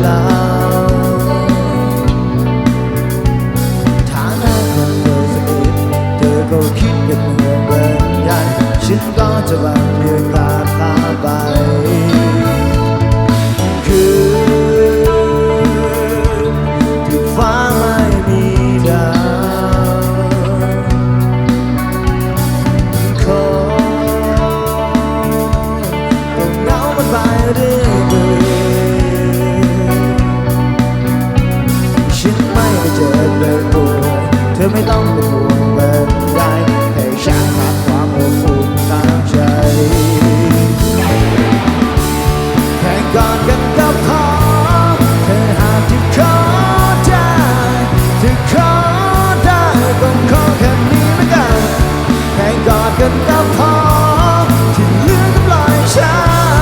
ล่าฐานะคนเคยสนิทเธอก็คิดเป็นห่วงเป็นใยฉันก็จะบังเรื่องราคาไปฟ้าไม่มีดาวคงเหงามันไปเรื่อยๆฉันไม่ได้เจ็บเลยป่วยเธอไม่ต้องเป็นห่วงเป็นใยให้ฉันขาดความอบอุ่นทางใจแค่กอดกันก็พอเธอหากที่ขอจะขอได้ก็ขอแค่นี้ละกันแค่กอดกันก็พอที่เหลือก็ปล่อยฉั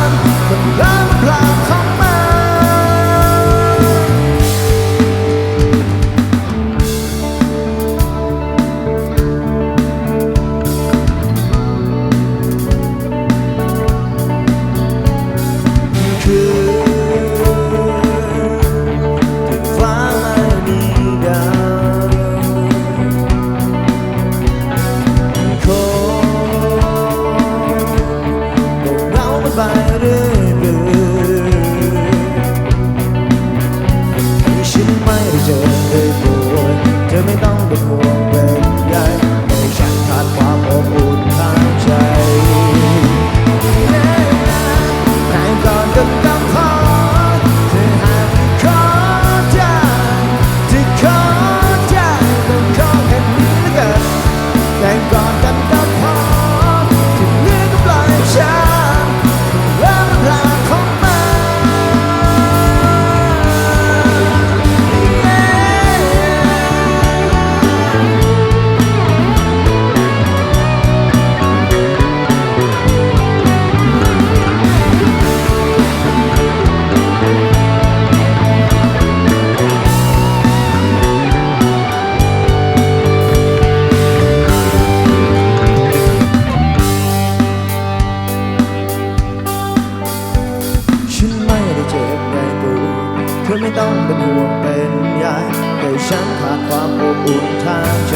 นคนรักเปล่าของมันคือไปเรื่อยๆฉันไม่ได้เจอเลยป่วยเธอไม่ต้องเป็นห่วงเป็นใยให้ฉันขาดความอบอุ่นทางใจแค่ก่อนกันก็พอเธอหากขอได้ที่ขอได้ก็ขอแค่นี้ละกันแค่ก่อนกันก็พอที่เหลือก็ปล่อยฉันเธอไม่ต้องเป็นห่วงเป็นใยให้ฉันขาดความอบอุ่นทางใจ